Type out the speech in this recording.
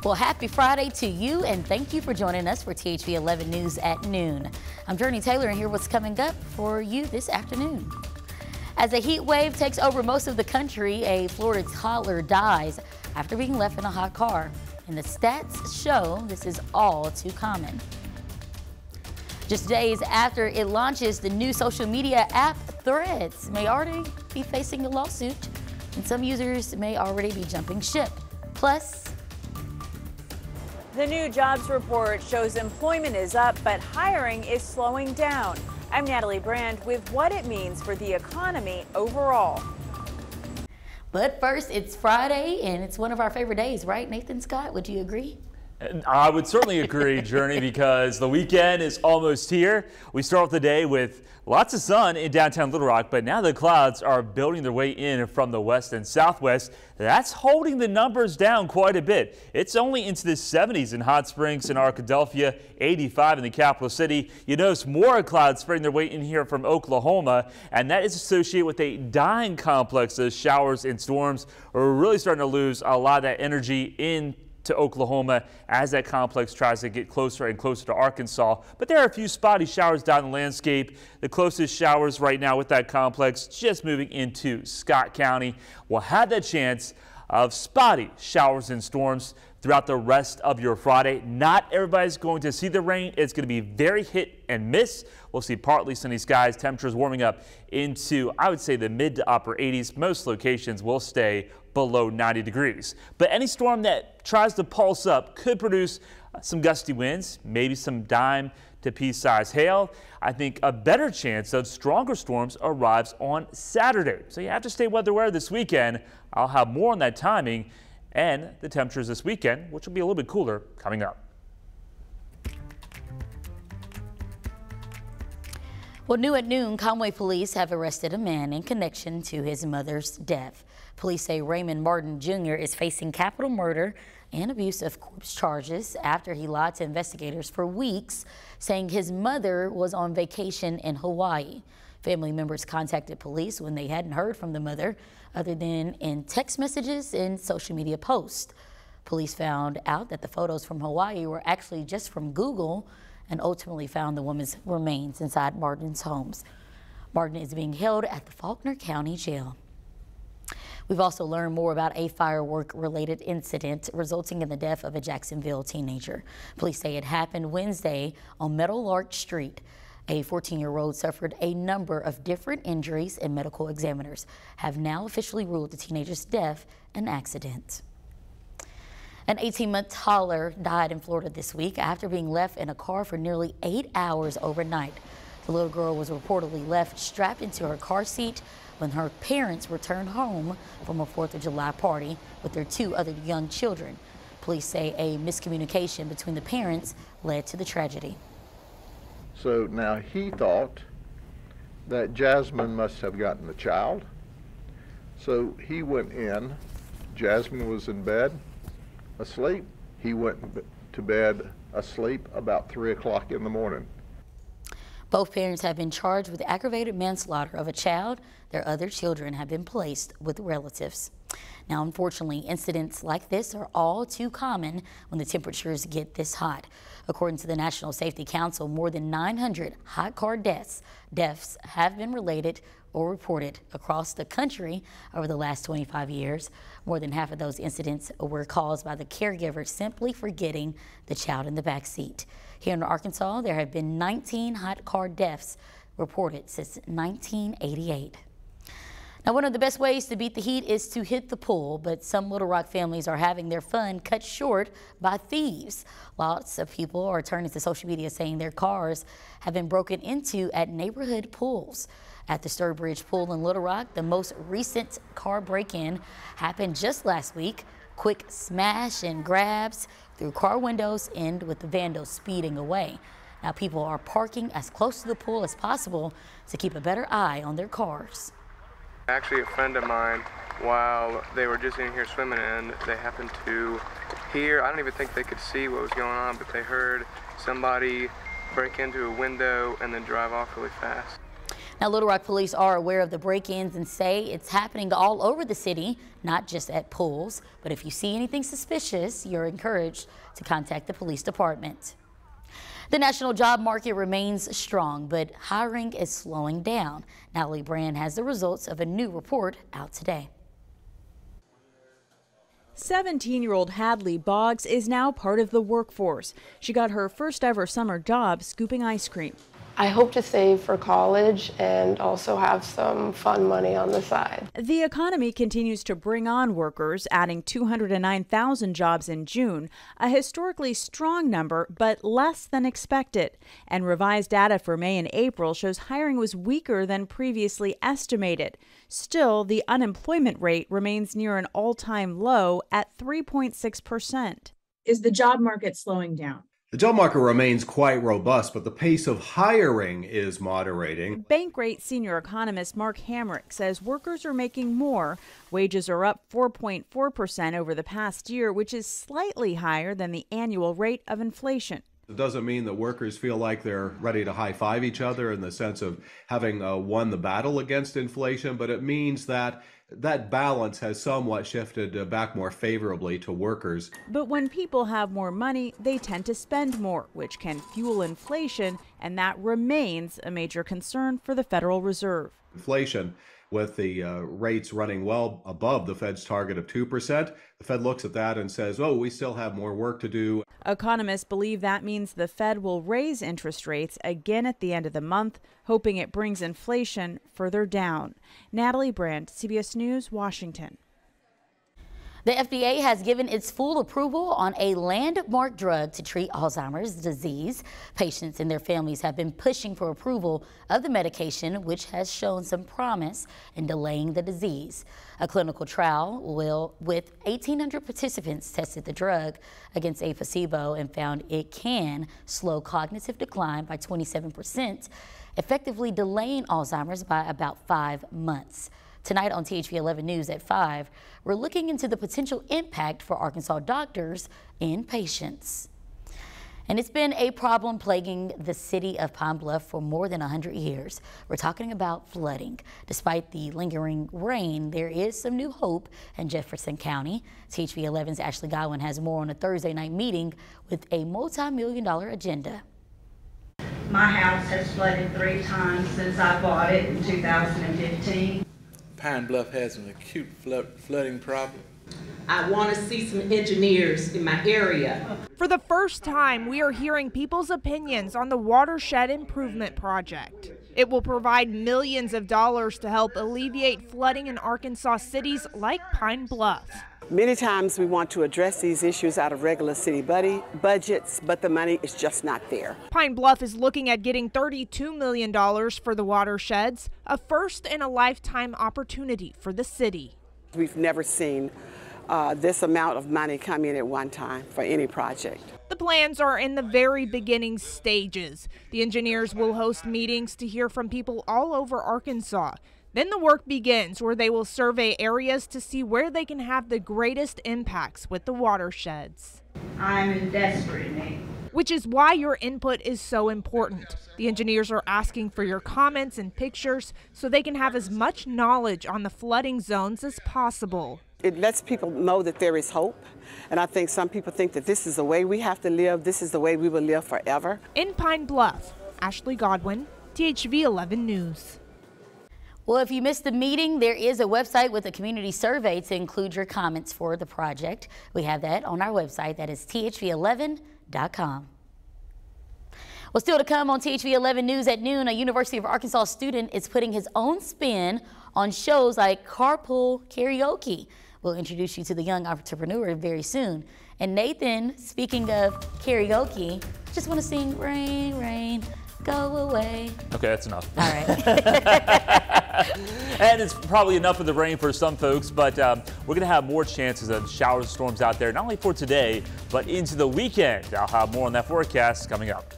Well, happy Friday to you, and thank you for joining us for THV 11 News at noon. I'm Jurnee Taylor, and here's what's coming up for you this afternoon. As a heat wave takes over most of the country, a Florida toddler dies after being left in a hot car. And the stats show this is all too common. Just days after it launches, the new social media app Threads may already be facing a lawsuit, and some users may already be jumping ship. Plus, the new jobs report shows employment is up, but hiring is slowing down. I'm Natalie Brand with what it means for the economy overall. But first, it's Friday, and it's one of our favorite days, right, Nathan Scott? Would you agree? I would certainly agree, Jurnee, because the weekend is almost here. We start off the day with lots of sun in downtown Little Rock, but now the clouds are building their way in from the west and southwest. That's holding the numbers down quite a bit. It's only into the 70s in Hot Springs and Arkadelphia, 85 in the capital city. You notice more clouds spreading their way in here from Oklahoma, and that is associated with a dying complex. Those showers and storms are really starting to lose a lot of that energy in to Oklahoma as that complex tries to get closer and closer to Arkansas. But there are a few spotty showers down the landscape. The closest showers right now with that complex just moving into Scott County will have that chance of spotty showers and storms throughout the rest of your Friday. Not everybody's going to see the rain. It's going to be very hit and miss. We'll see partly sunny skies, temperatures warming up into, I would say, the mid to upper 80s. Most locations will stay below 90 degrees. But any storm that tries to pulse up could produce some gusty winds, maybe some dime to pea-sized hail. I think a better chance of stronger storms arrives on Saturday. So you have to stay weather aware this weekend. I'll have more on that timing and the temperatures this weekend, which will be a little bit cooler coming up. Well, new at noon, Conway police have arrested a man in connection to his mother's death. Police say Raymond Martin Jr. is facing capital murder and abuse of corpse charges after he lied to investigators for weeks, saying his mother was on vacation in Hawaii. Family members contacted police when they hadn't heard from the mother other than in text messages and social media posts. Police found out that the photos from Hawaii were actually just from Google and ultimately found the woman's remains inside Martin's homes. Martin is being held at the Faulkner County Jail. We've also learned more about a firework-related incident resulting in the death of a Jacksonville teenager. Police say it happened Wednesday on Meadowlark Street. A 14-year-old suffered a number of different injuries, and medical examiners have now officially ruled the teenager's death an accident. An 18-month toddler died in Florida this week after being left in a car for nearly 8 hours overnight. The little girl was reportedly left strapped into her car seat when her parents returned home from a 4th of July party with their 2 other young children. Police say a miscommunication between the parents led to the tragedy. So now he thought that Jasmine must have gotten the child. So he went in. Jasmine was in bed, asleep. He went to bed asleep about 3 o'clock in the morning. Both parents have been charged with aggravated manslaughter of a child. Their other children have been placed with relatives. Now, unfortunately, incidents like this are all too common when the temperatures get this hot. According to the National Safety Council, more than 900 hot car deaths have been related or reported across the country over the last 25 years. More than half of those incidents were caused by the caregiver simply forgetting the child in the back seat. Here in Arkansas, there have been 19 hot car deaths reported since 1988. Now, one of the best ways to beat the heat is to hit the pool, but some Little Rock families are having their fun cut short by thieves. Lots of people are turning to social media saying their cars have been broken into at neighborhood pools. At the Sturbridge Pool in Little Rock, the most recent car break-in happened just last week. Quick smash and grabs through car windows end with the vandals speeding away. Now, people are parking as close to the pool as possible to keep a better eye on their cars. Actually, a friend of mine, while they were just in here swimming, and they happened to hear, I don't even think they could see what was going on, but they heard somebody break into a window and then drive off really fast. Now, Little Rock police are aware of the break-ins and say it's happening all over the city, not just at pools. But if you see anything suspicious, you're encouraged to contact the police department. The national job market remains strong, but hiring is slowing down. Natalie Brand has the results of a new report out today. 17-year-old Hadley Boggs is now part of the workforce. She got her first ever summer job scooping ice cream. I hope to save for college and also have some fun money on the side. The economy continues to bring on workers, adding 209,000 jobs in June, a historically strong number, but less than expected. And revised data for May and April shows hiring was weaker than previously estimated. Still, the unemployment rate remains near an all-time low at 3.6%. Is the job market slowing down? The job market remains quite robust, but the pace of hiring is moderating. Bankrate senior economist Mark Hamrick says workers are making more. Wages are up 4.4% over the past year, which is slightly higher than the annual rate of inflation. It doesn't mean that workers feel like they're ready to high-five each other in the sense of having won the battle against inflation, but it means that that balance has somewhat shifted back more favorably to workers. But when people have more money, they tend to spend more, which can fuel inflation, and that remains a major concern for the Federal Reserve. Inflation, with the rates running well above the Fed's target of 2%, the Fed looks at that and says, oh, we still have more work to do. Economists believe that means the Fed will raise interest rates again at the end of the month, hoping it brings inflation further down. Natalie Brand, CBS News, Washington. The FDA has given its full approval on a landmark drug to treat Alzheimer's disease. Patients and their families have been pushing for approval of the medication, which has shown some promise in delaying the disease. A clinical trial with 1,800 participants tested the drug against a placebo and found it can slow cognitive decline by 27%, effectively delaying Alzheimer's by about 5 months. Tonight on THV 11 News at 5, we're looking into the potential impact for Arkansas doctors and patients. And it's been a problem plaguing the city of Pine Bluff for more than 100 years. We're talking about flooding. Despite the lingering rain, there is some new hope in Jefferson County. THV 11's Ashley Godwin has more on a Thursday night meeting with a multi-million-dollar agenda. My house has flooded 3 times since I bought it in 2015. Pine Bluff has an acute flooding problem. I want to see some engineers in my area. For the first time, we are hearing people's opinions on the watershed improvement project. It will provide millions of dollars to help alleviate flooding in Arkansas cities like Pine Bluff. Many times we want to address these issues out of regular city budgets, but the money is just not there. Pine Bluff is looking at getting $32 million for the watersheds, a first-in-a-lifetime opportunity for the city. We've never seen this amount of money come in at one time for any project. The plans are in the very beginning stages. The engineers will host meetings to hear from people all over Arkansas. Then the work begins, where they will survey areas to see where they can have the greatest impacts with the watersheds. I'm in desperate need. Which is why your input is so important. The engineers are asking for your comments and pictures so they can have as much knowledge on the flooding zones as possible. It lets people know that there is hope, and I think some people think that this is the way we have to live, this is the way we will live forever. In Pine Bluff, Ashley Godwin, THV 11 News. Well, if you missed the meeting, there is a website with a community survey to include your comments for the project. We have that on our website. That is thv11.com. Well, still to come on THV 11 News at noon, a University of Arkansas student is putting his own spin on shows like Carpool Karaoke. We'll introduce you to the young entrepreneur very soon. And Nathan, speaking of karaoke, just want to sing Rain, Rain, Go Away. Okay, that's enough. All right. And it's probably enough of the rain for some folks, but we're going to have more chances of showers and storms out there, not only for today, but into the weekend. I'll have more on that forecast coming up.